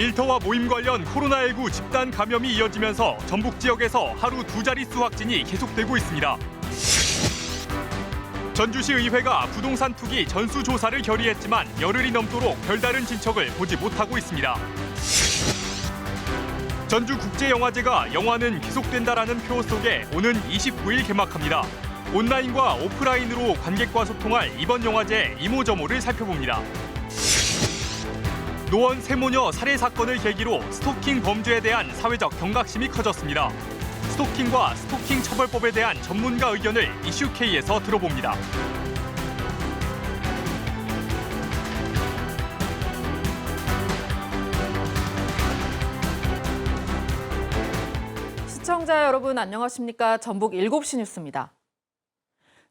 일터와 모임 관련 코로나19 집단 감염이 이어지면서 전북 지역에서 하루 두 자릿수 확진이 계속되고 있습니다. 전주시 의회가 부동산 투기 전수조사를 결의했지만 열흘이 넘도록 별다른 진척을 보지 못하고 있습니다. 전주국제영화제가 영화는 계속된다라는 표 속에 오는 29일 개막합니다. 온라인과 오프라인으로 관객과 소통할 이번 영화제 이모저모를 살펴봅니다. 노원 세모녀 살해 사건을 계기로 스토킹 범죄에 대한 사회적 경각심이 커졌습니다. 스토킹과 스토킹 처벌법에 대한 전문가 의견을 이슈K에서 들어봅니다. 시청자 여러분 안녕하십니까? 전북 7시 뉴스입니다.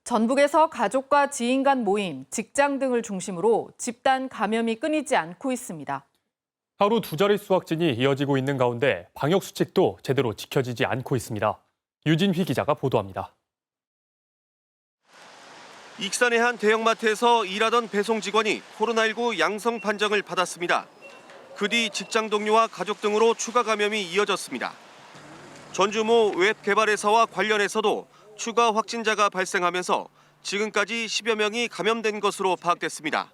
전북에서 가족과 지인 간 모임, 직장 등을 중심으로 집단 감염이 끊이지 않고 있습니다. 하루 두 자릿수 확진이 이어지고 있는 가운데 방역 수칙도 제대로 지켜지지 않고 있습니다. 유진휘 기자가 보도합니다. 익산의 한 대형마트에서 일하던 배송 직원이 코로나19 양성 판정을 받았습니다. 그 뒤 직장 동료와 가족 등으로 추가 감염이 이어졌습니다. 전주모 웹 개발회사와 관련해서도 추가 확진자가 발생하면서 지금까지 10여 명이 감염된 것으로 파악됐습니다.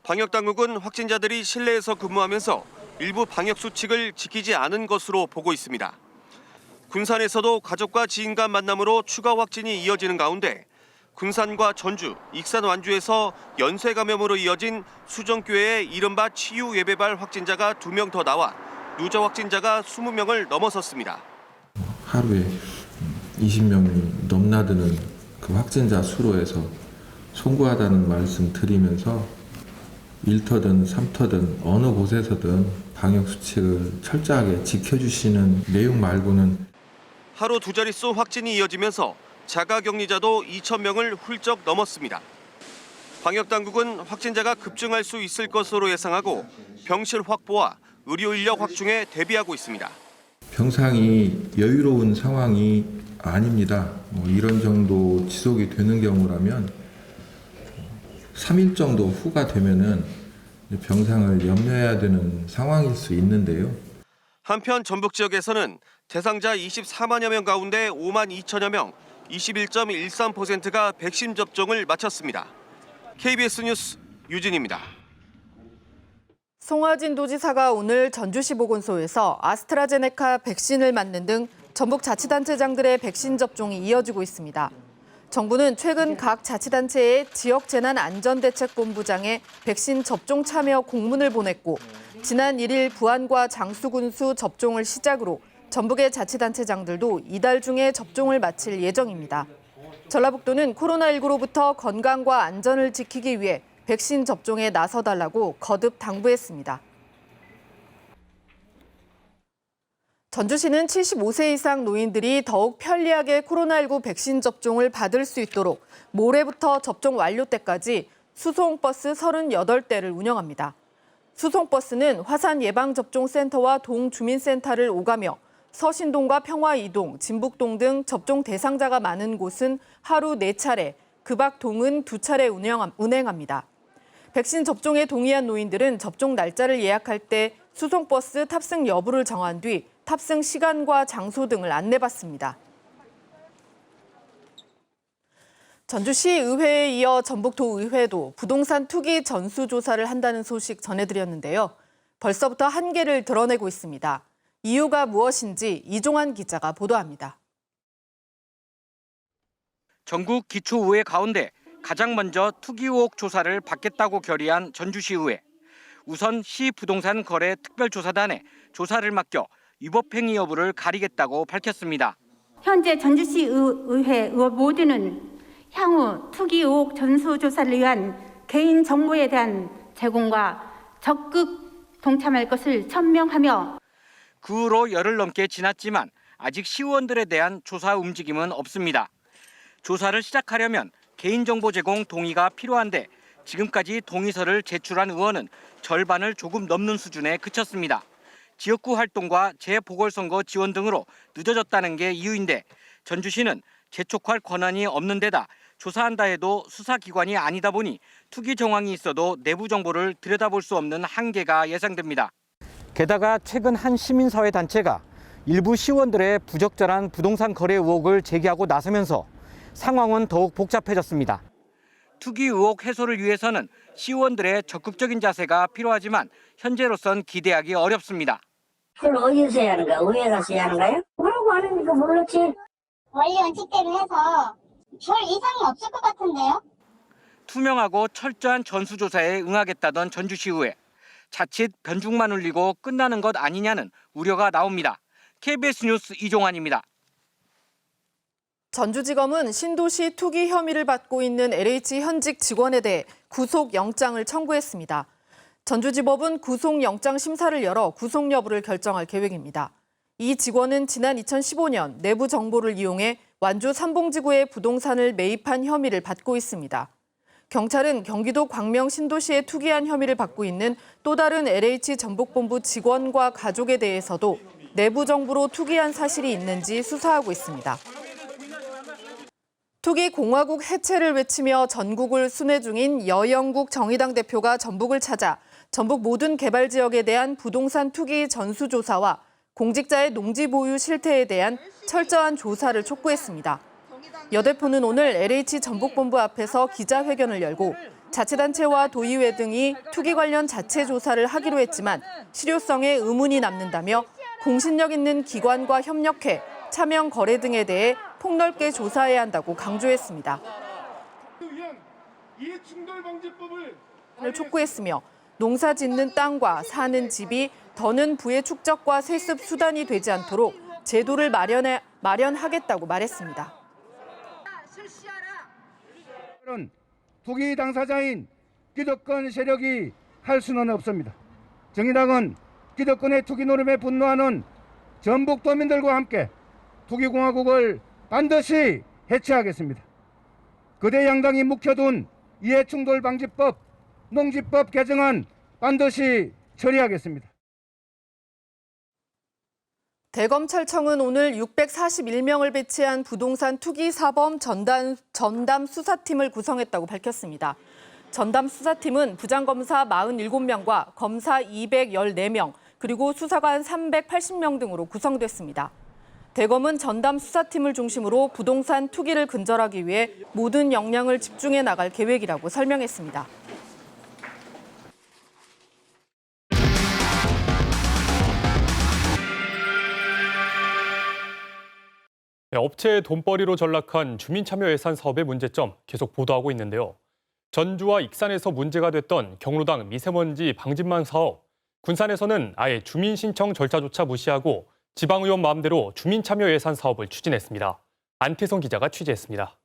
방역당국은 확진자들이 실내에서 근무하면서 일부 방역 수칙을 지키지 않은 것으로 보고 있습니다. 군산에서도 가족과 지인 간 만남으로 추가 확진이 이어지는 가운데 군산과 전주, 익산 완주에서 연쇄 감염으로 이어진 수정교회의 이른바 치유 예배발 확진자가 2명 더 나와 누적 확진자가 20명을 넘어섰습니다. 하루에 20명이 넘나드는 그 확진자 수로 해서 송구하다는 말씀 드리면서 일터든 삼터든 어느 곳에서든 방역 수칙을 철저하게 지켜주시는 내용 말고는 하루 두 자릿수 확진이 이어지면서 자가격리자도 2,000명을 훌쩍 넘었습니다. 방역당국은 확진자가 급증할 수 있을 것으로 예상하고 병실 확보와 의료 인력 확충에 대비하고 있습니다. 병상이 여유로운 상황이 아닙니다. 이런 정도 지속이 되는 경우라면 3일 정도 후가 되면은 병상을 염려해야 되는 상황일 수 있는데요. 한편 전북 지역에서는 대상자 24만여 명 가운데 5만 2천여 명, 21.13%가 백신 접종을 마쳤습니다. KBS 뉴스 유진입니다. 송하진 도지사가 오늘 전주시 보건소에서 아스트라제네카 백신을 맞는 등 전북 자치단체장들의 백신 접종이 이어지고 있습니다. 정부는 최근 각 자치단체의 지역재난안전대책본부장에 백신 접종 참여 공문을 보냈고 지난 1일 부안과 장수군수 접종을 시작으로 전북의 자치단체장들도 이달 중에 접종을 마칠 예정입니다. 전라북도는 코로나19로부터 건강과 안전을 지키기 위해 백신 접종에 나서달라고 거듭 당부했습니다. 전주시는 75세 이상 노인들이 더욱 편리하게 코로나19 백신 접종을 받을 수 있도록 모레부터 접종 완료 때까지 수송버스 38대를 운영합니다. 수송버스는 화산 예방접종센터와 동주민센터를 오가며 서신동과 평화이동, 진북동 등 접종 대상자가 많은 곳은 하루 4차례, 그 밖 동은 2차례 운행합니다. 백신 접종에 동의한 노인들은 접종 날짜를 예약할 때 수송버스 탑승 여부를 정한 뒤 탑승 시간과 장소 등을 안내받습니다. 전주시 의회에 이어 전북도의회도 부동산 투기 전수조사를 한다는 소식 전해드렸는데요. 벌써부터 한계를 드러내고 있습니다. 이유가 무엇인지 이종환 기자가 보도합니다. 전국 기초의회 가운데 가장 먼저 투기 의혹 조사를 받겠다고 결의한 전주시의회. 우선 시 부동산 거래 특별조사단에 조사를 맡겨 위법행위 여부를 가리겠다고 밝혔습니다. 현재 전주시 의회 의원 모두는 향후 투기 의혹 전수조사를 위한 개인 정보에 대한 제공과 적극 동참할 것을 천명하며 그 후로 열흘 넘게 지났지만 아직 시의원들에 대한 조사 움직임은 없습니다. 조사를 시작하려면 개인정보 제공 동의가 필요한데 지금까지 동의서를 제출한 의원은 절반을 조금 넘는 수준에 그쳤습니다. 지역구 활동과 재보궐선거 지원 등으로 늦어졌다는 게 이유인데 전주시는 재촉할 권한이 없는 데다 조사한다 해도 수사기관이 아니다 보니 투기 정황이 있어도 내부 정보를 들여다볼 수 없는 한계가 예상됩니다. 게다가 최근 한 시민사회 단체가 일부 시의원들의 부적절한 부동산 거래 의혹을 제기하고 나서면서 상황은 더욱 복잡해졌습니다. 투기 의혹 해소를 위해서는 시의원들의 적극적인 자세가 필요하지만 현재로선 기대하기 어렵습니다. 그걸 어디서 해야 하는 거야? 의회 가서 해야 하는 거야? 뭐라고 안 하니까 몰랐지. 원리 원칙대로 해서 별 이상이 없을 것 같은데요? 투명하고 철저한 전수조사에 응하겠다던 전주시의회. 자칫 변죽만 울리고 끝나는 것 아니냐는 우려가 나옵니다. KBS 뉴스 이종환입니다. 전주지검은 신도시 투기 혐의를 받고 있는 LH 현직 직원에 대해 구속영장을 청구했습니다. 전주지법은 구속영장 심사를 열어 구속 여부를 결정할 계획입니다. 이 직원은 지난 2015년 내부 정보를 이용해 완주 삼봉지구에 부동산을 매입한 혐의를 받고 있습니다. 경찰은 경기도 광명 신도시에 투기한 혐의를 받고 있는 또 다른 LH 전북본부 직원과 가족에 대해서도 내부 정보로 투기한 사실이 있는지 수사하고 있습니다. 투기 공화국 해체를 외치며 전국을 순회 중인 여영국 정의당 대표가 전북을 찾아 전북 모든 개발 지역에 대한 부동산 투기 전수조사와 공직자의 농지 보유 실태에 대한 철저한 조사를 촉구했습니다. 여 대표는 오늘 LH 전북본부 앞에서 기자회견을 열고 자치단체와 도의회 등이 투기 관련 자체 조사를 하기로 했지만 실효성에 의문이 남는다며 공신력 있는 기관과 협력해 차명 거래 등에 대해 폭넓게 조사해야 한다고 강조했습니다. 을 촉구했으며 농사 짓는 땅과 사는 집이 더는 부의 축적과 세습 수단이 되지 않도록 제도를 마련하겠다고 말했습니다. 투기 당사자인 기득권 세력이 할 수는 없습니다. 정의당은 기득권의 투기 노름에 분노하는 전북도민들과 함께 투기공화국을 반드시 해체하겠습니다. 거대 양당이 묵혀둔 이해충돌방지법, 농지법 개정안 반드시 처리하겠습니다. 대검찰청은 오늘 641명을 배치한 부동산 투기 사범 전담 수사팀을 구성했다고 밝혔습니다. 전담 수사팀은 부장검사 47명과 검사 214명, 그리고 수사관 380명 등으로 구성됐습니다. 대검은 전담 수사팀을 중심으로 부동산 투기를 근절하기 위해 모든 역량을 집중해 나갈 계획이라고 설명했습니다. 업체의 돈벌이로 전락한 주민참여 예산 사업의 문제점 계속 보도하고 있는데요. 전주와 익산에서 문제가 됐던 경로당 미세먼지 방진망 사업, 군산에서는 아예 주민 신청 절차조차 무시하고 지방의원 마음대로 주민참여 예산 사업을 추진했습니다. 안태성 기자가 취재했습니다.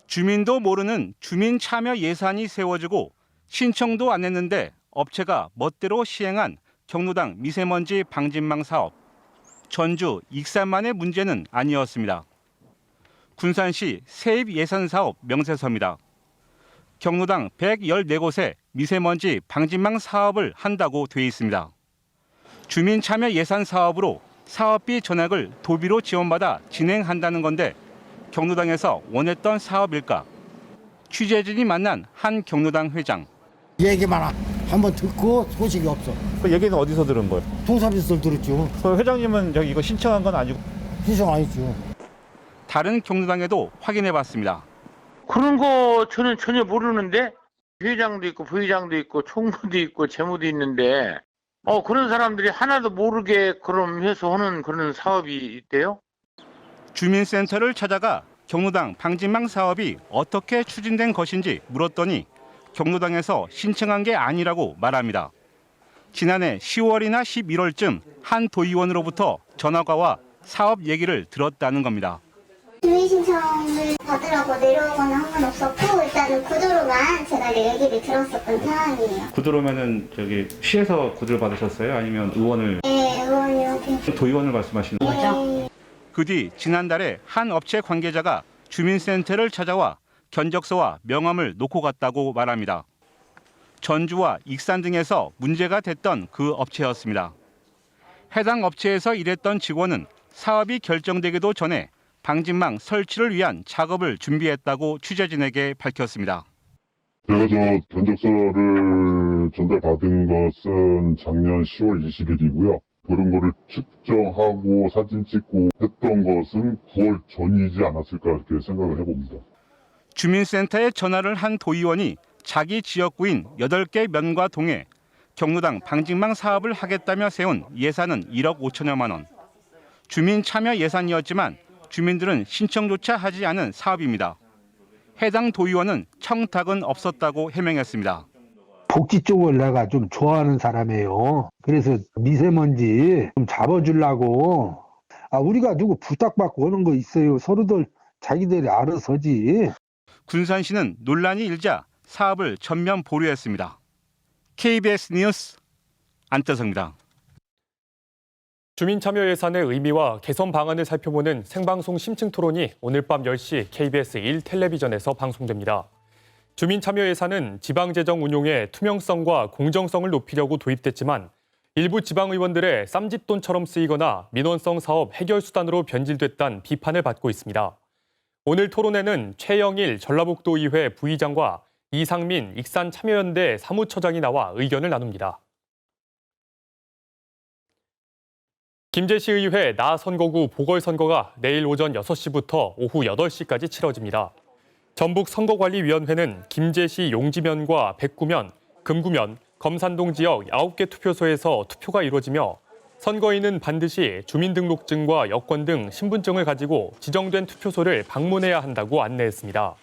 주민도 모르는 주민 참여 예산이 세워지고 신청도 안 했는데 업체가 멋대로 시행한 경로당 미세먼지 방진망 사업. 전주, 익산만의 문제는 아니었습니다. 군산시 세입 예산 사업 명세서입니다. 경로당 114곳에 미세먼지 방진망 사업을 한다고 돼 있습니다. 주민 참여 예산 사업으로 사업비 전액을 도비로 지원받아 진행한다는 건데 경로당에서 원했던 사업일까? 취재진이 만난 한 경로당 회장. 얘기만 한번 듣고 소식이 없어. 그 얘기는 어디서 들은 거예요? 통사비서를 들었죠. 그 회장님은 저기 이거 신청한 건 아니고. 신청 아니죠. 다른 경로당에도 확인해봤습니다. 그런 거 저는 전혀 모르는데 회장도 있고 부회장도 있고 총무도 있고 재무도 있는데 그런 사람들이 하나도 모르게 그럼 해서 하는 그런 사업이 있대요? 주민센터를 찾아가 경로당 방진망 사업이 어떻게 추진된 것인지 물었더니 경로당에서 신청한 게 아니라고 말합니다. 지난해 10월이나 11월쯤 한 도의원으로부터 전화가 와 사업 얘기를 들었다는 겁니다. 주민 신청을 받으라고 내려온 건 한 건 없었고 일단은 구도로만 제가 얘기를 들었었던 상황이에요. 구도로면은 저기 시에서 구도를 받으셨어요? 아니면 의원을? 네, 의원님한테. 도의원을 말씀하시는 거죠? 그 뒤 지난달에 한 업체 관계자가 주민센터를 찾아와 견적서와 명함을 놓고 갔다고 말합니다. 전주와 익산 등에서 문제가 됐던 그 업체였습니다. 해당 업체에서 일했던 직원은 사업이 결정되기도 전에 방진망 설치를 위한 작업을 준비했다고 취재진에게 밝혔습니다. 제가 저 견적서를 전달받은 것은 작년 10월 20일이고요. 그런 거를 측정하고 사진 찍고 했던 것은 9월 전이지 않았을까 이렇게 생각을 해봅니다. 주민센터에 전화를 한 도의원이 자기 지역구인 8개 면과 동에 경로당 방직망 사업을 하겠다며 세운 예산은 1억 5천여만 원. 주민 참여 예산이었지만 주민들은 신청조차 하지 않은 사업입니다. 해당 도의원은 청탁은 없었다고 해명했습니다. 복지 쪽을 내가 좀 좋아하는 사람이에요. 그래서 미세먼지 좀 잡아주려고. 우리가 누구 부탁받고 오는 거 있어요. 서로들 자기들이 알아서지. 군산시는 논란이 일자 사업을 전면 보류했습니다. KBS 뉴스 안태성입니다. 주민참여 예산의 의미와 개선 방안을 살펴보는 생방송 심층 토론이 오늘 밤 10시 KBS 1텔레비전에서 방송됩니다. 주민참여 예산은 지방재정 운용의 투명성과 공정성을 높이려고 도입됐지만 일부 지방의원들의 쌈짓돈처럼 쓰이거나 민원성 사업 해결 수단으로 변질됐다는 비판을 받고 있습니다. 오늘 토론회는 최영일 전라북도의회 부의장과 이상민 익산참여연대 사무처장이 나와 의견을 나눕니다. 김제시의회 나선거구 보궐선거가 내일 오전 6시부터 오후 8시까지 치러집니다. 전북선거관리위원회는 김제시 용지면과 백구면, 금구면, 검산동 지역 9개 투표소에서 투표가 이루어지며 선거인은 반드시 주민등록증과 여권 등 신분증을 가지고 지정된 투표소를 방문해야 한다고 안내했습니다.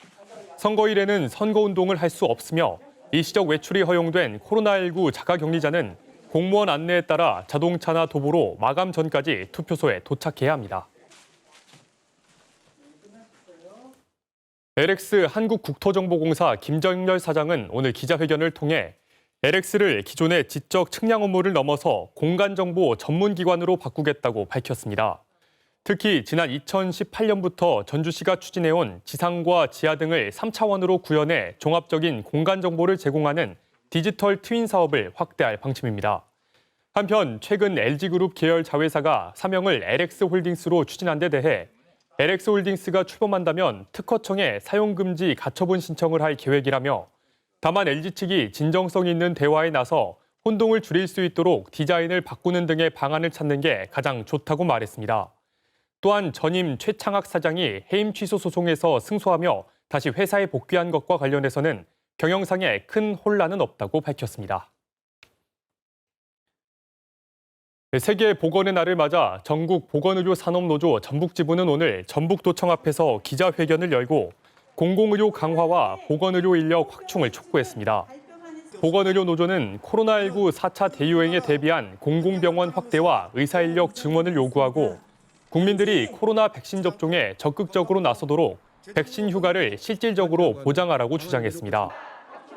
선거일에는 선거운동을 할 수 없으며 일시적 외출이 허용된 코로나19 자가격리자는 공무원 안내에 따라 자동차나 도보로 마감 전까지 투표소에 도착해야 합니다. LX 한국국토정보공사 김정렬 사장은 오늘 기자회견을 통해 LX를 기존의 지적 측량 업무를 넘어서 공간정보 전문기관으로 바꾸겠다고 밝혔습니다. 특히 지난 2018년부터 전주시가 추진해온 지상과 지하 등을 3차원으로 구현해 종합적인 공간정보를 제공하는 디지털 트윈 사업을 확대할 방침입니다. 한편 최근 LG그룹 계열 자회사가 사명을 LX홀딩스로 추진한 데 대해 LX홀딩스가 출범한다면 특허청에 사용금지 가처분 신청을 할 계획이라며 다만 LG 측이 진정성 있는 대화에 나서 혼동을 줄일 수 있도록 디자인을 바꾸는 등의 방안을 찾는 게 가장 좋다고 말했습니다. 또한 전임 최창학 사장이 해임 취소 소송에서 승소하며 다시 회사에 복귀한 것과 관련해서는 경영상에 큰 혼란은 없다고 밝혔습니다. 세계보건의 날을 맞아 전국보건의료산업노조 전북지부는 오늘 전북도청 앞에서 기자회견을 열고 공공의료 강화와 보건의료 인력 확충을 촉구했습니다. 보건의료노조는 코로나19 4차 대유행에 대비한 공공병원 확대와 의사인력 증원을 요구하고 국민들이 코로나 백신 접종에 적극적으로 나서도록 백신 휴가를 실질적으로 보장하라고 주장했습니다.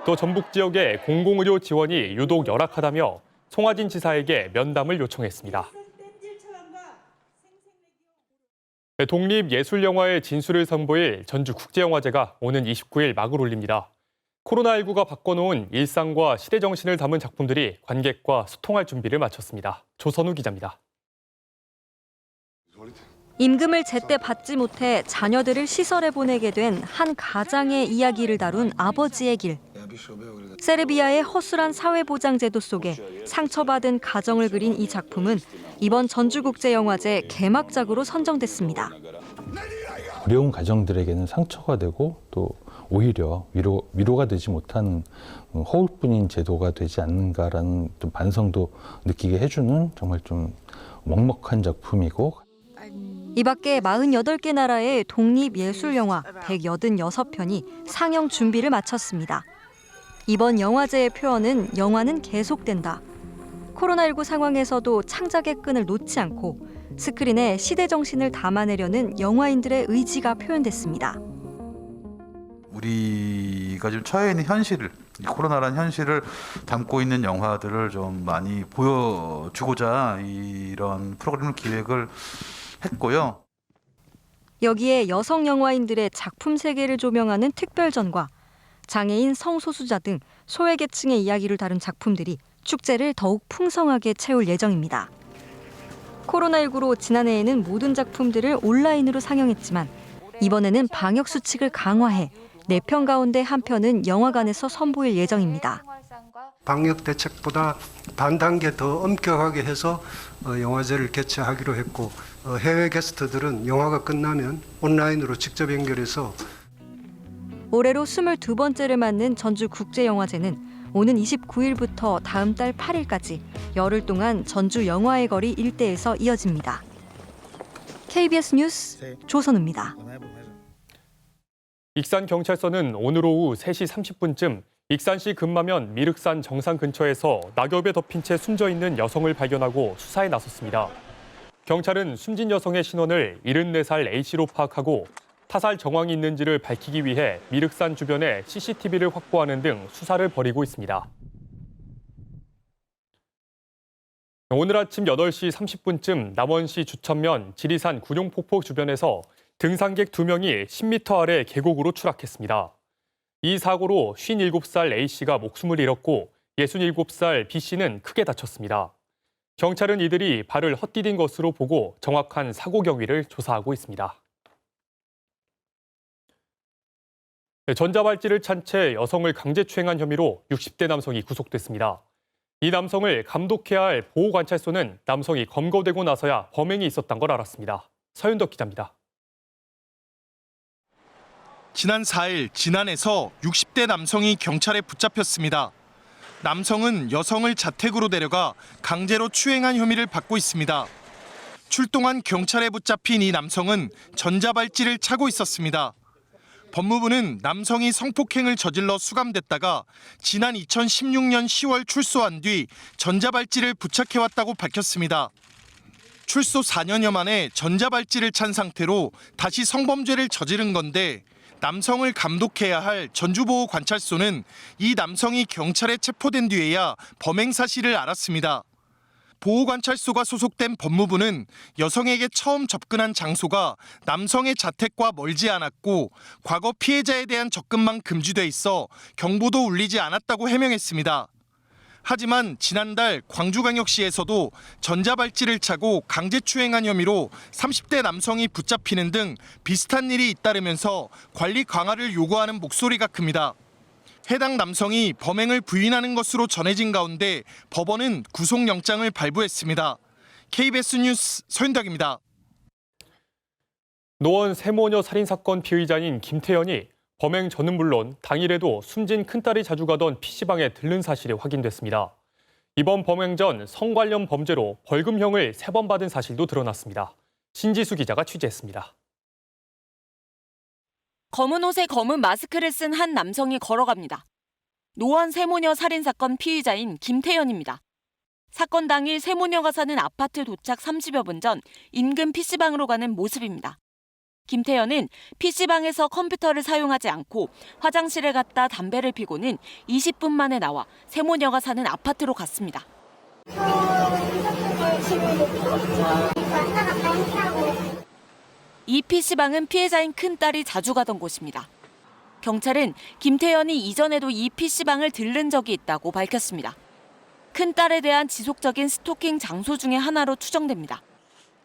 또 전북 지역의 공공의료 지원이 유독 열악하다며 송하진 지사에게 면담을 요청했습니다. 독립예술영화의 진수를 선보일 전주국제영화제가 오는 29일 막을 올립니다. 코로나19가 바꿔놓은 일상과 시대정신을 담은 작품들이 관객과 소통할 준비를 마쳤습니다. 조선우 기자입니다. 임금을 제때 받지 못해 자녀들을 시설에 보내게 된 한 가장의 이야기를 다룬 아버지의 길. 세르비아의 허술한 사회보장제도 속에 상처받은 가정을 그린 이 작품은 이번 전주국제영화제 개막작으로 선정됐습니다. 어려운 가정들에게는 상처가 되고 또 오히려 위로가 되지 못한 허울뿐인 제도가 되지 않는가라는 좀 반성도 느끼게 해주는 정말 좀 먹먹한 작품이고 이 밖에 48개 나라의 독립예술영화 186편이 상영 준비를 마쳤습니다. 이번 영화제의 표어는 영화는 계속된다. 코로나19 상황에서도 창작의 끈을 놓지 않고 스크린에 시대정신을 담아내려는 영화인들의 의지가 표현됐습니다. 우리가 지금 처해 있는 현실을, 코로나라는 현실을 담고 있는 영화들을 좀 많이 보여주고자 이런 프로그램을 기획을 했고요. 여기에 여성 영화인들의 작품 세계를 조명하는 특별전과 장애인, 성소수자 등 소외계층의 이야기를 다룬 작품들이 축제를 더욱 풍성하게 채울 예정입니다. 코로나19로 지난해에는 모든 작품들을 온라인으로 상영했지만 이번에는 방역 수칙을 강화해 4편 가운데 1편은 영화관에서 선보일 예정입니다. 방역 대책보다 반 단계 더 엄격하게 해서 영화제를 개최하기로 했고 해외 게스트들은 영화가 끝나면 온라인으로 직접 연결해서 올해로 22번째를 맞는 전주국제영화제는 오는 29일부터 다음 달 8일까지 열흘 동안 전주 영화의 거리 일대에서 이어집니다. KBS 뉴스 조선우입니다. 익산경찰서는 오늘 오후 3시 30분쯤 익산시 금마면 미륵산 정상 근처에서 낙엽에 덮인 채 숨져 있는 여성을 발견하고 수사에 나섰습니다. 경찰은 숨진 여성의 신원을 74살 A씨로 파악하고 타살 정황이 있는지를 밝히기 위해 미륵산 주변에 CCTV를 확보하는 등 수사를 벌이고 있습니다. 오늘 아침 8시 30분쯤 남원시 주천면 지리산 군용폭포 주변에서 등산객 2명이 10m 아래 계곡으로 추락했습니다. 이 사고로 57살 A씨가 목숨을 잃었고 67살 B씨는 크게 다쳤습니다. 경찰은 이들이 발을 헛디딘 것으로 보고 정확한 사고 경위를 조사하고 있습니다. 전자발찌를 찬 채 여성을 강제추행한 혐의로 60대 남성이 구속됐습니다. 이 남성을 감독해야 할 보호관찰소는 남성이 검거되고 나서야 범행이 있었던 걸 알았습니다. 서윤덕 기자입니다. 지난 4일 진안에서 60대 남성이 경찰에 붙잡혔습니다. 남성은 여성을 자택으로 데려가 강제로 추행한 혐의를 받고 있습니다. 출동한 경찰에 붙잡힌 이 남성은 전자발찌를 차고 있었습니다. 법무부는 남성이 성폭행을 저질러 수감됐다가 지난 2016년 10월 출소한 뒤 전자발찌를 부착해왔다고 밝혔습니다. 출소 4년여 만에 전자발찌를 찬 상태로 다시 성범죄를 저지른 건데 남성을 감독해야 할 전주보호관찰소는 이 남성이 경찰에 체포된 뒤에야 범행 사실을 알았습니다. 보호관찰소가 소속된 법무부는 여성에게 처음 접근한 장소가 남성의 자택과 멀지 않았고 과거 피해자에 대한 접근만 금지돼 있어 경보도 울리지 않았다고 해명했습니다. 하지만 지난달 광주광역시에서도 전자발찌를 차고 강제추행한 혐의로 30대 남성이 붙잡히는 등 비슷한 일이 잇따르면서 관리 강화를 요구하는 목소리가 큽니다. 해당 남성이 범행을 부인하는 것으로 전해진 가운데 법원은 구속영장을 발부했습니다. KBS 뉴스 서윤덕입니다. 노원 세모녀 살인사건 피의자인 김태현이 범행 전은 물론 당일에도 숨진 큰딸이 자주 가던 PC방에 들른 사실이 확인됐습니다. 이번 범행 전 성 관련 범죄로 벌금형을 3번 받은 사실도 드러났습니다. 신지수 기자가 취재했습니다. 검은 옷에 검은 마스크를 쓴 한 남성이 걸어갑니다. 노원 세모녀 살인사건 피의자인 김태현입니다. 사건 당일 세모녀가 사는 아파트 도착 30여 분 전 인근 PC방으로 가는 모습입니다. 김태현은 PC방에서 컴퓨터를 사용하지 않고 화장실에 갔다 담배를 피고는 20분 만에 나와 세모녀가 사는 아파트로 갔습니다. 이 PC방은 피해자인 큰딸이 자주 가던 곳입니다. 경찰은 김태현이 이전에도 이 PC방을 들른 적이 있다고 밝혔습니다. 큰딸에 대한 지속적인 스토킹 장소 중에 하나로 추정됩니다.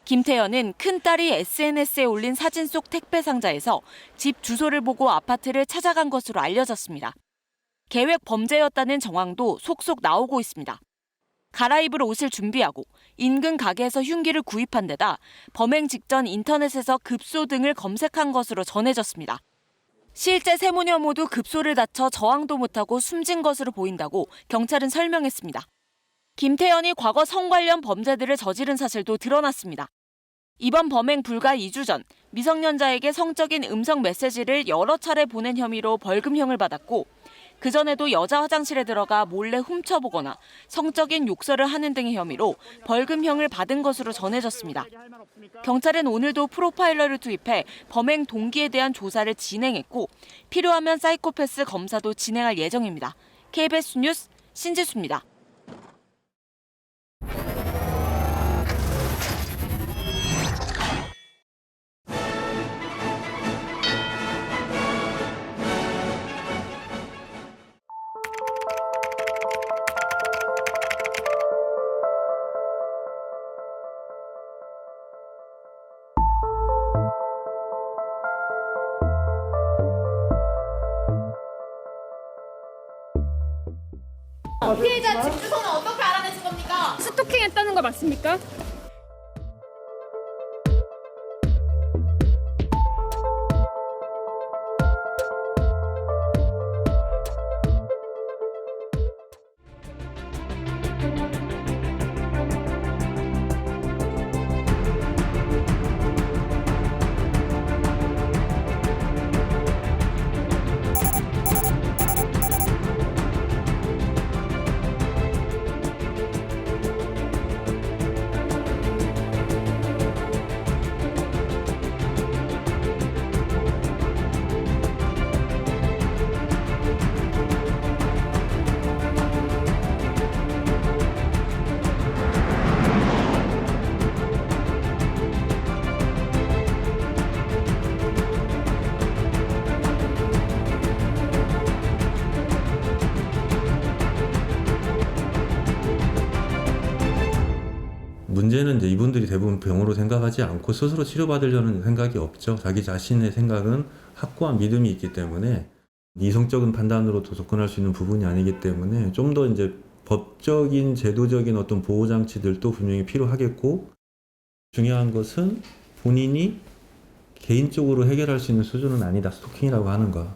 김태현은 큰딸이 SNS에 올린 사진 속 택배 상자에서 집 주소를 보고 아파트를 찾아간 것으로 알려졌습니다. 계획 범죄였다는 정황도 속속 나오고 있습니다. 갈아입을 옷을 준비하고 인근 가게에서 흉기를 구입한 데다 범행 직전 인터넷에서 급소 등을 검색한 것으로 전해졌습니다. 실제 세모녀 모두 급소를 다쳐 저항도 못하고 숨진 것으로 보인다고 경찰은 설명했습니다. 김태현이 과거 성 관련 범죄들을 저지른 사실도 드러났습니다. 이번 범행 불과 2주 전 미성년자에게 성적인 음성 메시지를 여러 차례 보낸 혐의로 벌금형을 받았고 그전에도 여자 화장실에 들어가 몰래 훔쳐보거나 성적인 욕설을 하는 등의 혐의로 벌금형을 받은 것으로 전해졌습니다. 경찰은 오늘도 프로파일러를 투입해 범행 동기에 대한 조사를 진행했고 필요하면 사이코패스 검사도 진행할 예정입니다. KBS 뉴스 신지수입니다. 피해자 집 주소는 어떻게 알아내신 겁니까? 스토킹했다는 거 맞습니까? 문제는 이제 이분들이 대부분 병으로 생각하지 않고 스스로 치료받으려는 생각이 없죠. 자기 자신의 생각은 확고한 믿음이 있기 때문에 이성적인 판단으로도 접근할 수 있는 부분이 아니기 때문에 좀 더 이제 법적인 제도적인 어떤 보호 장치들도 분명히 필요하겠고, 중요한 것은 본인이 개인적으로 해결할 수 있는 수준은 아니다. 스토킹이라고 하는 거.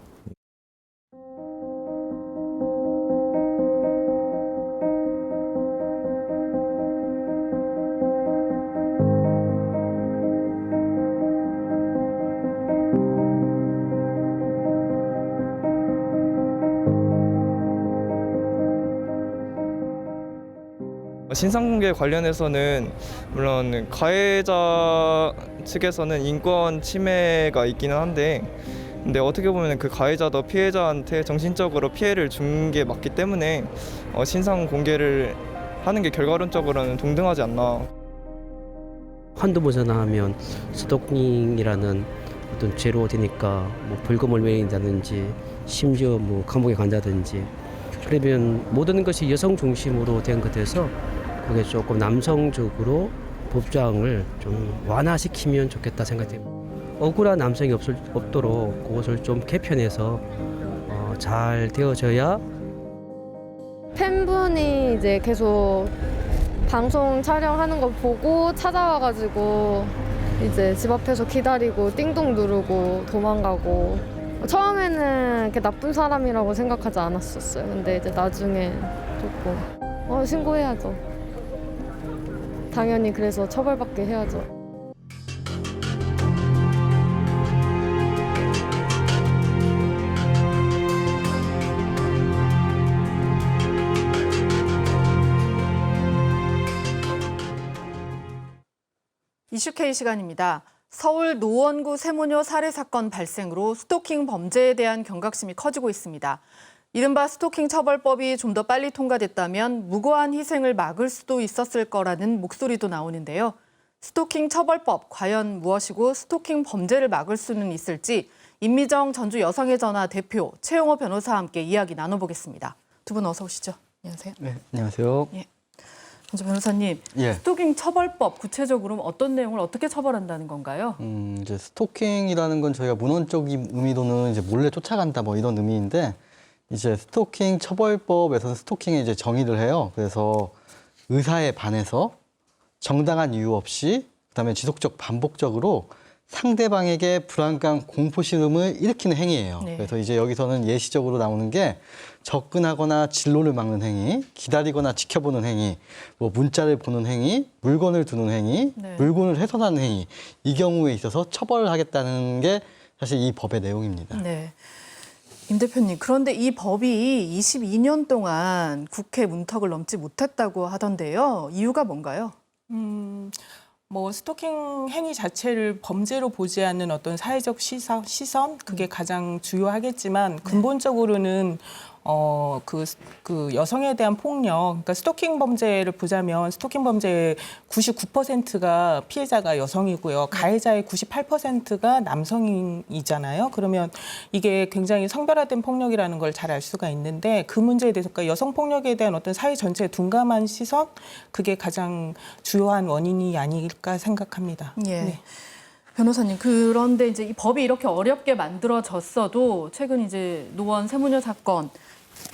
신상공개 관련해서는 물론 가해자 측에서는 인권 침해가 있기는 한데, 근데 어떻게 보면 그 가해자도 피해자한테 정신적으로 피해를 준 게 맞기 때문에 신상 공개를 하는 게 결과론적으로는 동등하지 않나. 한두 번 전화하면 스토킹이라는 어떤 죄로 되니까 뭐 벌금을 매긴다든지 심지어 뭐 감옥에 간다든지, 그러면 모든 것이 여성 중심으로 된 것에서 그게 조금 남성적으로 법장을 좀 완화시키면 좋겠다 생각됩니다. 억울한 남성이 없도록 그것을 좀 개편해서 잘 되어져야. 팬분이 이제 계속 방송 촬영하는 거 보고 찾아와가지고 이제 집 앞에서 기다리고 띵동 누르고 도망가고, 처음에는 이렇게 나쁜 사람이라고 생각하지 않았었어요. 근데 이제 나중에 조금 신고해야죠. 당연히 그래서 처벌받게 해야죠. 이슈K 시간입니다. 서울 노원구 세모녀 살해 사건 발생으로 스토킹 범죄에 대한 경각심이 커지고 있습니다. 이른바 스토킹 처벌법이 좀 더 빨리 통과됐다면 무고한 희생을 막을 수도 있었을 거라는 목소리도 나오는데요. 스토킹 처벌법 과연 무엇이고 스토킹 범죄를 막을 수는 있을지 임미정 전주 여성의 전화 대표 최영호 변호사와 함께 이야기 나눠보겠습니다. 두 분 어서 오시죠. 안녕하세요. 네, 안녕하세요. 예. 먼저 변호사님, 예. 스토킹 처벌법 구체적으로 어떤 내용을 어떻게 처벌한다는 건가요? 이제 스토킹이라는 건 저희가 문헌적인 의미로는 이제 몰래 쫓아간다 뭐 이런 의미인데, 이제 스토킹 처벌법에서는 스토킹에 이제 정의를 해요. 그래서 의사에 반해서 정당한 이유 없이, 그다음에 지속적 반복적으로 상대방에게 불안감, 공포심을 일으키는 행위예요. 네. 그래서 이제 여기서는 예시적으로 나오는 게 접근하거나 진로를 막는 행위, 기다리거나 지켜보는 행위, 뭐 문자를 보는 행위, 물건을 두는 행위, 네. 물건을 훼손하는 행위, 이 경우에 있어서 처벌을 하겠다는 게 사실 이 법의 내용입니다. 네. 임 대표님, 그런데 이 법이 22년 동안 국회 문턱을 넘지 못했다고 하던데요. 이유가 뭔가요? 뭐 스토킹 행위 자체를 범죄로 보지 않는 어떤 사회적 시선 그게 가장 주요하겠지만, 근본적으로는 그 여성에 대한 폭력, 그러니까 스토킹 범죄를 보자면 스토킹 범죄의 99%가 피해자가 여성이고요. 가해자의 98%가 남성이잖아요. 그러면 이게 굉장히 성별화된 폭력이라는 걸 잘 알 수가 있는데, 그 문제에 대해서 그러니까 여성 폭력에 대한 어떤 사회 전체의 둔감한 시선, 그게 가장 주요한 원인이 아닐까 생각합니다. 예. 네. 변호사님, 그런데 이제 이 법이 이렇게 어렵게 만들어졌어도 최근 이제 노원 세모녀 사건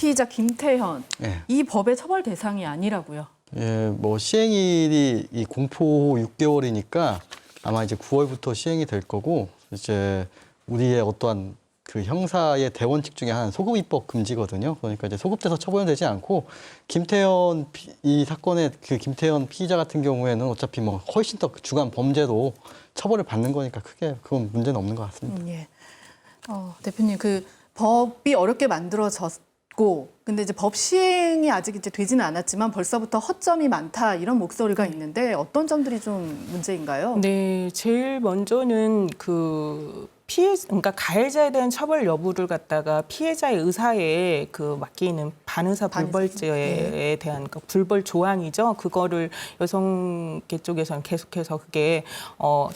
피의자 김태현 예. 이 법의 처벌 대상이 아니라고요. 예, 뭐 시행일이 이 공포 6개월이니까 아마 이제 9월부터 시행이 될 거고 이제 우리의 어떠한 그 형사의 대원칙 중에 하나는 소급 입법 금지거든요. 그러니까 이제 소급돼서 처벌되지 않고 김태현 이 사건의 그 김태현 피의자 같은 경우에는 어차피 뭐 훨씬 더 주간 범죄로 처벌을 받는 거니까 크게 그건 문제는 없는 것 같습니다. 예. 대표님 그 법이 어렵게 만들어졌고 근데 이제 법 시행이 아직 이제 되지는 않았지만 벌써부터 허점이 많다 이런 목소리가 있는데 어떤 점들이 좀 문제인가요? 네, 제일 먼저는 그러니까 가해자에 대한 처벌 여부를 갖다가 피해자의 의사에 맡기는 반의사 불벌죄에 대한 불벌 조항이죠. 그거를 여성계 쪽에서는 계속해서 그게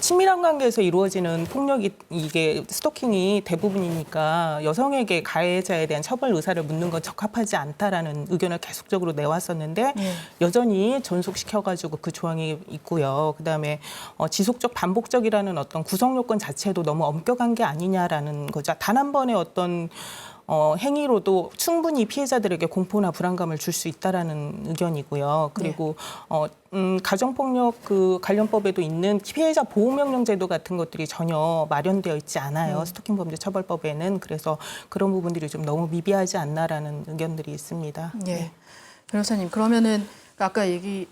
친밀한 관계에서 이루어지는 폭력이 이게 스토킹이 대부분이니까 여성에게 가해자에 대한 처벌 의사를 묻는 건 적합하지 않다라는 의견을 계속적으로 내왔었는데 여전히 존속시켜가지고 그 조항이 있고요. 그다음에 지속적 반복적이라는 어떤 구성 요건 자체도 너무 엄격한 게 아니냐라는 거죠. 단 한 번의 어떤 행위로도 충분히 피해자들에게 공포나 불안감을 줄 수 있다라는 의견이고요. 그리고 가정폭력 관련법에도 있는 피해자 보호명령 제도 같은 것들이 전혀 마련되어 있지 않아요. 스토킹 범죄 처벌법에는. 그래서 그런 부분들이 좀 너무 미비하지 않나라는 의견들이 있습니다. 예. 변호사님 그러면은 아까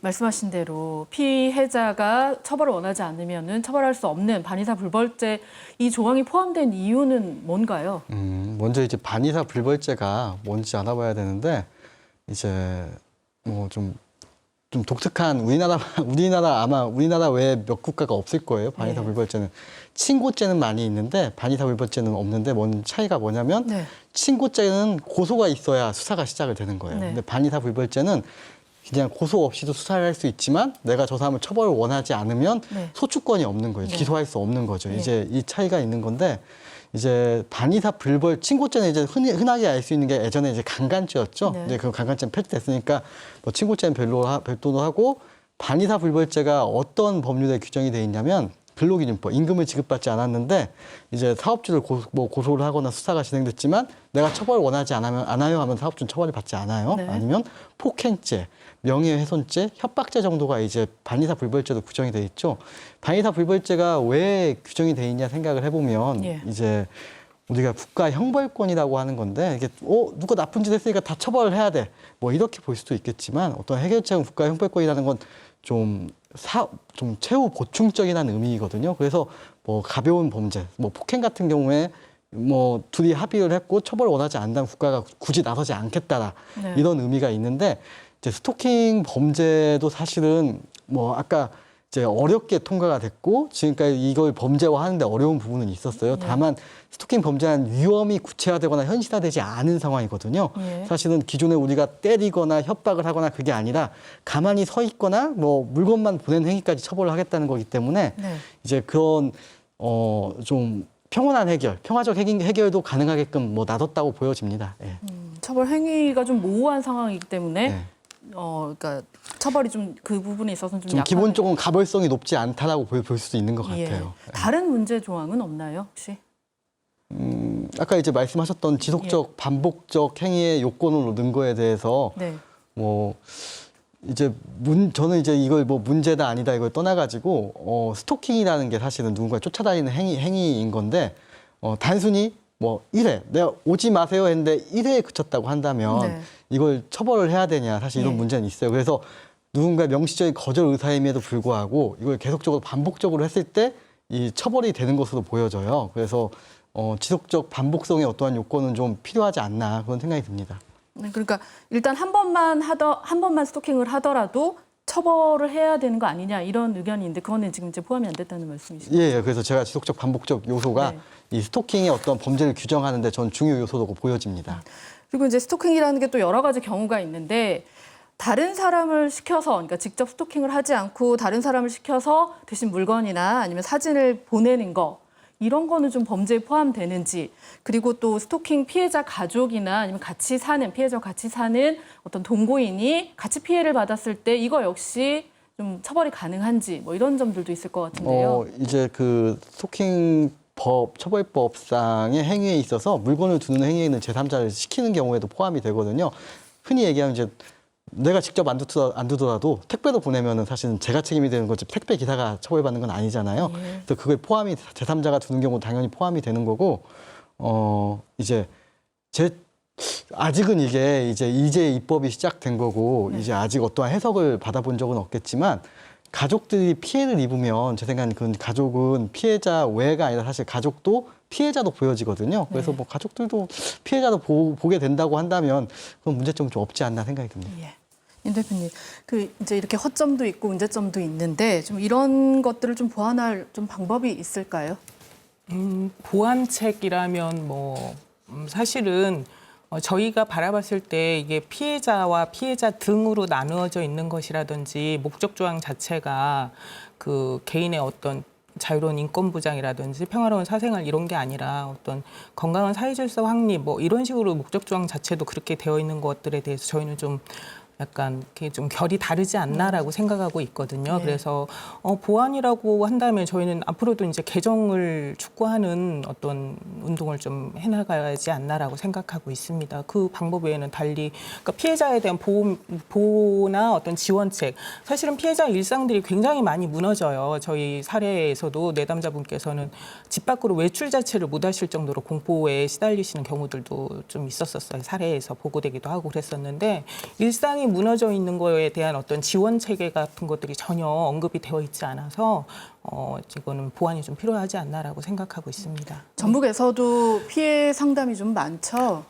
말씀하신 대로 피해자가 처벌을 원하지 않으면은 처벌할 수 없는 반의사 불벌죄 이 조항이 포함된 이유는 뭔가요? 먼저 이제 반의사 불벌죄가 뭔지 알아봐야 되는데 이제 뭐 좀 독특한 우리나라 외에 몇 국가가 없을 거예요. 반의사 불벌죄는 친고죄는 많이 있는데 반의사 불벌죄는 없는데 차이가 뭐냐면 친고죄는 고소가 있어야 수사가 시작을 되는 거예요. 근데 반의사 불벌죄는 그냥 고소 없이도 수사를 할 수 있지만 내가 저 사람을 처벌을 원하지 않으면 소추권이 없는 거예요. 기소할 수 없는 거죠. 이제 이 차이가 있는 건데 이제 반의사 불벌 친고죄는 이제 흔하게 알 수 있는 게 예전에 이제 강간죄였죠. 이제 그 강간죄는 폐지됐으니까 뭐 친고죄는 별도로 하고 반의사 불벌죄가 어떤 법률에 규정이 돼 있냐면 근로기준법 임금을 지급받지 않았는데 이제 사업주를 고소를 하거나 수사가 진행됐지만 내가 처벌을 원하지 않아요 하면 사업주는 처벌을 받지 않아요. 아니면 폭행죄, 명예훼손죄, 협박죄 정도가 이제 반의사 불벌죄도 규정이 돼 있죠. 반의사 불벌죄가 왜 규정이 돼 있냐 생각을 해보면 이제 우리가 국가 형벌권이라고 하는 건데 이게 누가 나쁜 짓 했으니까 다 처벌을 해야 돼. 뭐 이렇게 볼 수도 있겠지만 어떤 해결책은 국가 형벌권이라는 건 좀 최후 보충적이라는 의미거든요. 그래서 뭐 가벼운 범죄, 뭐 폭행 같은 경우에 뭐 둘이 합의를 했고 처벌을 원하지 않는다면 국가가 굳이 나서지 않겠다라 이런 의미가 있는데 이제 스토킹 범죄도 사실은 뭐 아까 이제 어렵게 통과가 됐고 지금까지 이걸 범죄화하는데 어려운 부분은 있었어요. 다만 스토킹 범죄한 위험이 구체화되거나 현실화되지 않은 상황이거든요. 사실은 기존에 우리가 때리거나 협박을 하거나 그게 아니라 가만히 서 있거나 뭐 물건만 보낸 행위까지 처벌을 하겠다는 거기 때문에 이제 그런 좀 평온한 해결, 평화적 해결도 가능하게끔 뭐 놔뒀다고 보여집니다. 처벌 행위가 좀 모호한 상황이기 때문에 그러니까 처벌이 좀 그 부분에 있어서는 좀 약한. 기본적으로 가벌성이 높지 않다라고 볼 수도 있는 것 같아요. 다른 문제 조항은 없나요, 혹시? 아까 이제 말씀하셨던 지속적 반복적 행위의 요건으로 넣은 거에 대해서 뭐 이제 저는 이제 이걸 뭐 문제다 아니다 이걸 떠나가지고 스토킹이라는 게 사실은 누군가 쫓아다니는 행위인 건데 단순히 뭐 1회 내가 오지 마세요 했는데 1회에 그쳤다고 한다면 이걸 처벌을 해야 되냐 사실 이런 문제는 있어요. 그래서 누군가 명시적인 거절 의사임에도 불구하고 이걸 계속적으로 반복적으로 했을 때 이 처벌이 되는 것으로 보여져요. 그래서 지속적 반복성의 어떠한 요건은 좀 필요하지 않나 그런 생각이 듭니다. 그러니까 일단 한 번만 스토킹을 하더라도 처벌을 해야 되는 거 아니냐 이런 의견인데 그거는 지금 이제 포함이 안 됐다는 말씀이시죠? 예, 그래서 제가 지속적 반복적 요소가 이 스토킹의 어떤 범죄를 규정하는데 전 중요 요소로 보여집니다. 그리고 이제 스토킹이라는 게 또 여러 가지 경우가 있는데 다른 사람을 시켜서 그러니까 직접 스토킹을 하지 않고 다른 사람을 시켜서 대신 물건이나 아니면 사진을 보내는 거 이런 거는 좀 범죄에 포함되는지 그리고 또 스토킹 피해자 가족이나 아니면 피해자와 같이 사는 어떤 동거인이 같이 피해를 받았을 때 이거 역시 좀 처벌이 가능한지 뭐 이런 점들도 있을 것 같은데요. 이제 그 스토킹 처벌법상의 행위에 있어서 물건을 두는 행위에는 제3자를 시키는 경우에도 포함이 되거든요. 흔히 얘기하면 이제 내가 직접 안 두더라도 택배로 보내면은 사실은 제가 책임이 되는 거지 택배 기사가 처벌받는 건 아니잖아요. 그래서 그걸 포함이 제3자가 두는 경우 당연히 포함이 되는 거고 이제 아직은 이게 이제 입법이 시작된 거고 이제 아직 어떠한 해석을 받아본 적은 없겠지만 가족들이 피해를 입으면 제 생각엔 그 가족은 피해자 외가 아니라 사실 가족도 피해자도 보여지거든요. 그래서 뭐 가족들도 피해자도 보게 된다고 한다면 그건 문제점은 좀 없지 않나 생각이 듭니다. 임 대표님, 이제 이렇게 허점도 있고 문제점도 있는데 좀 이런 것들을 좀 보완할 좀 방법이 있을까요? 보완책이라면 사실은 저희가 바라봤을 때 이게 피해자와 피해자 등으로 나누어져 있는 것이라든지 목적 조항 자체가 그 개인의 어떤 자유로운 인권 보장이라든지 평화로운 사생활 이런 게 아니라 어떤 건강한 사회질서 확립 이런 식으로 목적 조항 자체도 그렇게 되어 있는 것들에 대해서 저희는 좀 약간 좀 결이 다르지 않나라고 생각하고 있거든요. 그래서 보완이라고 한다면 저희는 앞으로도 이제 개정을 촉구하는 어떤 운동을 좀 해나가야지 않나라고 생각하고 있습니다. 그 방법 외에는 달리 그러니까 피해자에 대한 보호나 어떤 지원책 사실은 피해자 일상들이 굉장히 많이 무너져요. 저희 사례에서도 내담자분께서는 집 밖으로 외출 자체를 못 하실 정도로 공포에 시달리시는 경우들도 좀 있었어요. 사례에서 보고되기도 하고 그랬었는데 일상이 무너져 있는 거에 대한 어떤 지원 체계 같은 것들이 전혀 언급이 되어 있지 않아서 이거는 보완이 좀 필요하지 않나라고 생각하고 있습니다. 전북에서도 피해 상담이 좀 많죠?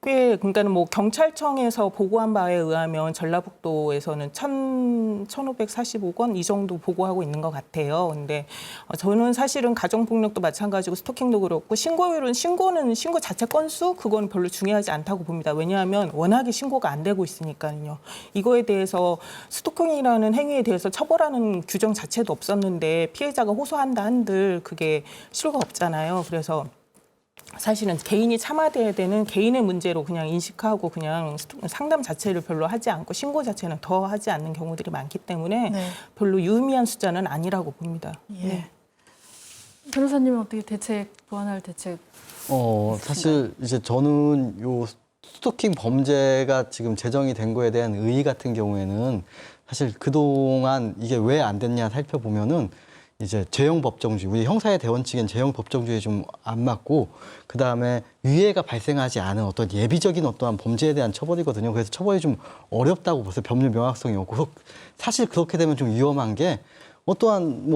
그러니까는 경찰청에서 보고한 바에 의하면 전라북도에서는 1,545건 이 정도 보고하고 있는 것 같아요. 근데 저는 사실은 가정폭력도 마찬가지고 스토킹도 그렇고 신고율은 신고 자체 건수 그건 별로 중요하지 않다고 봅니다. 왜냐하면 워낙에 신고가 안 되고 있으니까요. 이거에 대해서 스토킹이라는 행위에 대해서 처벌하는 규정 자체도 없었는데 피해자가 호소한다 한들 그게 실효가 없잖아요. 그래서 사실은 개인이 참아야 되는 개인의 문제로 그냥 인식하고 그냥 상담 자체를 별로 하지 않고 신고 자체는 더 하지 않는 경우들이 많기 때문에 별로 유의미한 숫자는 아니라고 봅니다. 변호사님은 어떻게 보완할 대책? 사실 이제 저는 요 스토킹 범죄가 지금 제정이 된 거에 대한 의의 같은 경우에는 사실 그동안 이게 왜 안 됐냐 살펴보면은 이제 죄형 법정주의, 우리 형사의 대원칙엔 죄형 법정주의에 좀 안 맞고 그다음에 유해가 발생하지 않은 어떤 예비적인 어떠한 범죄에 대한 처벌이거든요. 그래서 처벌이 좀 어렵다고 보세요. 법률 명확성이 없고 사실 그렇게 되면 좀 위험한 게 어떠한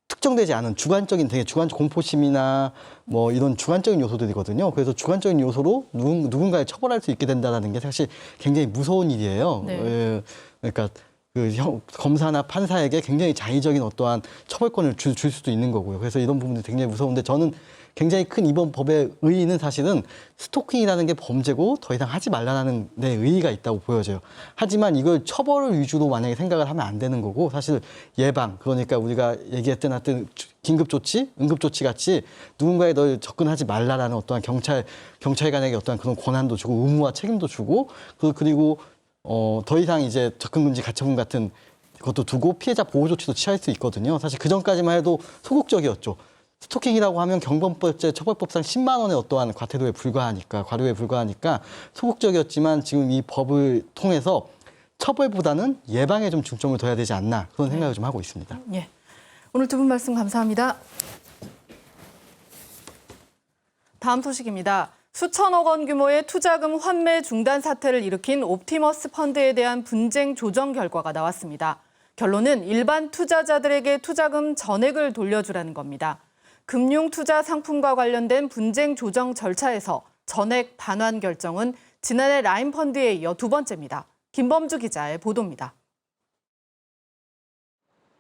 특정되지 않은 주관적인 되게 주관적 공포심이나 이런 주관적인 요소들이거든요. 그래서 주관적인 요소로 누군가를 처벌할 수 있게 된다는 게 사실 굉장히 무서운 일이에요. 그러니까 검사나 판사에게 굉장히 자의적인 어떠한 처벌권을 줄 수도 있는 거고요. 그래서 이런 부분들이 굉장히 무서운데 저는 굉장히 큰 이번 법의 의의는 사실은 스토킹이라는 게 범죄고 더 이상 하지 말라는 데 의의가 있다고 보여져요. 하지만 이걸 처벌을 위주로 만약에 생각을 하면 안 되는 거고 사실 예방, 그러니까 우리가 얘기했던 긴급조치, 응급조치 같이 누군가에 널 접근하지 말라라는 어떠한 경찰관에게 어떠한 그런 권한도 주고 의무와 책임도 주고 그리고 더 이상 이제 접근금지 가처분 같은 것도 두고 피해자 보호 조치도 취할 수 있거든요. 사실 그 전까지만 해도 소극적이었죠. 스토킹이라고 하면 경범죄 처벌법상 10만 원의 어떠한 과태료에 불과하니까 소극적이었지만 지금 이 법을 통해서 처벌보다는 예방에 좀 중점을 둬야 되지 않나 그런 생각을 좀 하고 있습니다. 오늘 두 분 말씀 감사합니다. 다음 소식입니다. 수천억 원 규모의 투자금 환매 중단 사태를 일으킨 옵티머스 펀드에 대한 분쟁 조정 결과가 나왔습니다. 결론은 일반 투자자들에게 투자금 전액을 돌려주라는 겁니다. 금융투자 상품과 관련된 분쟁 조정 절차에서 전액 반환 결정은 지난해 라인펀드에 이어 두 번째입니다. 김범주 기자의 보도입니다.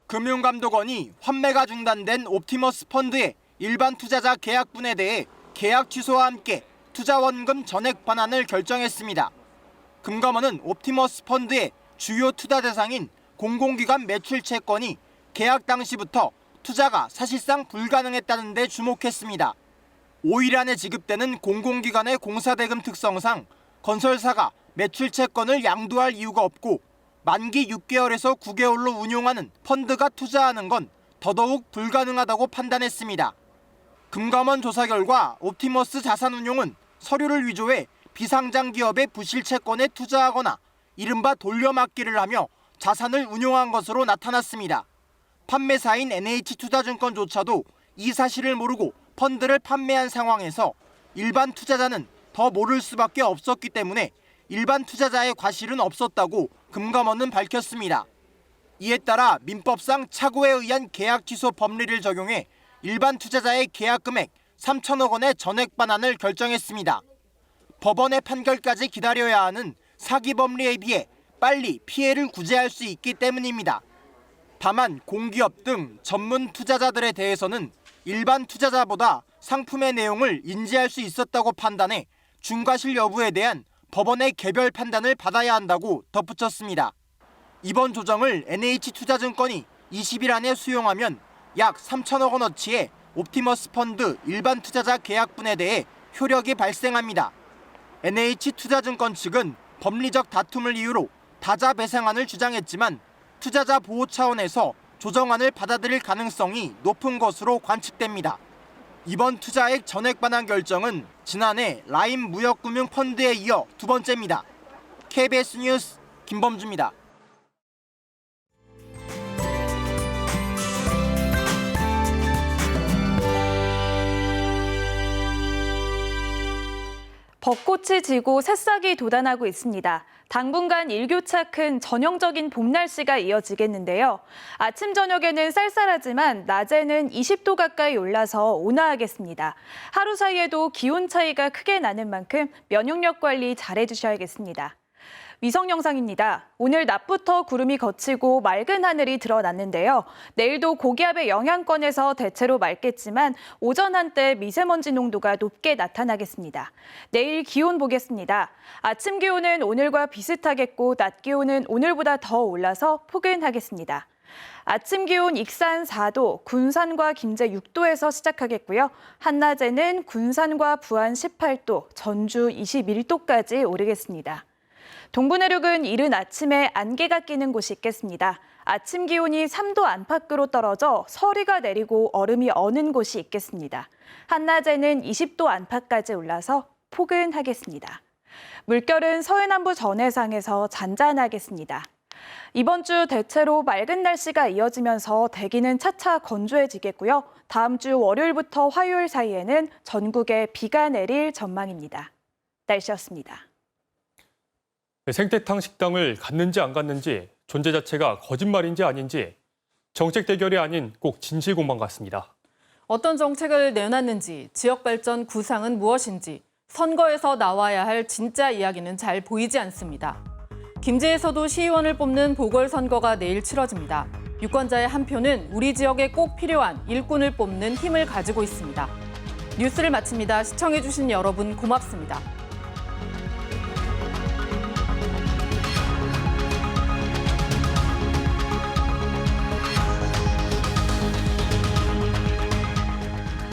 금융감독원이 환매가 중단된 옵티머스 펀드의 일반 투자자 계약분에 대해 계약 취소와 함께 투자원금 전액 반환을 결정했습니다. 금감원은 옵티머스 펀드의 주요 투자 대상인 공공기관 매출 채권이 계약 당시부터 투자가 사실상 불가능했다는 데 주목했습니다. 5일 안에 지급되는 공공기관의 공사대금 특성상 건설사가 매출 채권을 양도할 이유가 없고 만기 6개월에서 9개월로 운용하는 펀드가 투자하는 건 더더욱 불가능하다고 판단했습니다. 금감원 조사 결과 옵티머스 자산운용은 서류를 위조해 비상장 기업의 부실 채권에 투자하거나 이른바 돌려막기를 하며 자산을 운용한 것으로 나타났습니다. 판매사인 NH투자증권조차도 이 사실을 모르고 펀드를 판매한 상황에서 일반 투자자는 더 모를 수밖에 없었기 때문에 일반 투자자의 과실은 없었다고 금감원은 밝혔습니다. 이에 따라 민법상 착오에 의한 계약 취소 법리를 적용해 일반 투자자의 계약 금액 3천억 원의 전액 반환을 결정했습니다. 법원의 판결까지 기다려야 하는 사기 법리에 비해 빨리 피해를 구제할 수 있기 때문입니다. 다만 공기업 등 전문 투자자들에 대해서는 일반 투자자보다 상품의 내용을 인지할 수 있었다고 판단해 중과실 여부에 대한 법원의 개별 판단을 받아야 한다고 덧붙였습니다. 이번 조정을 NH투자증권이 20일 안에 수용하면 약 3천억 원어치의 옵티머스 펀드 일반 투자자 계약분에 대해 효력이 발생합니다. NH투자증권 측은 법리적 다툼을 이유로 다자 배상안을 주장했지만 투자자 보호 차원에서 조정안을 받아들일 가능성이 높은 것으로 관측됩니다. 이번 투자액 전액 반환 결정은 지난해 라임 무역금융 펀드에 이어 두 번째입니다. KBS 뉴스 김범주입니다. 벚꽃이 지고 새싹이 돋아나고 있습니다. 당분간 일교차 큰 전형적인 봄 날씨가 이어지겠는데요. 아침, 저녁에는 쌀쌀하지만 낮에는 20도 가까이 올라서 온화하겠습니다. 하루 사이에도 기온 차이가 크게 나는 만큼 면역력 관리 잘해주셔야겠습니다. 위성 영상입니다. 오늘 낮부터 구름이 걷히고 맑은 하늘이 드러났는데요. 내일도 고기압의 영향권에서 대체로 맑겠지만 오전 한때 미세먼지 농도가 높게 나타나겠습니다. 내일 기온 보겠습니다. 아침 기온은 오늘과 비슷하겠고 낮 기온은 오늘보다 더 올라서 포근하겠습니다. 아침 기온 익산 4도, 군산과 김제 6도에서 시작하겠고요. 한낮에는 군산과 부안 18도, 전주 21도까지 오르겠습니다. 동부 내륙은 이른 아침에 안개가 끼는 곳이 있겠습니다. 아침 기온이 3도 안팎으로 떨어져 서리가 내리고 얼음이 어는 곳이 있겠습니다. 한낮에는 20도 안팎까지 올라서 포근하겠습니다. 물결은 서해남부 전해상에서 잔잔하겠습니다. 이번 주 대체로 맑은 날씨가 이어지면서 대기는 차차 건조해지겠고요. 다음 주 월요일부터 화요일 사이에는 전국에 비가 내릴 전망입니다. 날씨였습니다. 생태탕 식당을 갔는지 안 갔는지 존재 자체가 거짓말인지 아닌지 정책 대결이 아닌 꼭 진실 공방 같습니다. 어떤 정책을 내놨는지, 지역 발전 구상은 무엇인지, 선거에서 나와야 할 진짜 이야기는 잘 보이지 않습니다. 김제에서도 시의원을 뽑는 보궐선거가 내일 치러집니다. 유권자의 한 표는 우리 지역에 꼭 필요한 일꾼을 뽑는 힘을 가지고 있습니다. 뉴스를 마칩니다. 시청해주신 여러분 고맙습니다.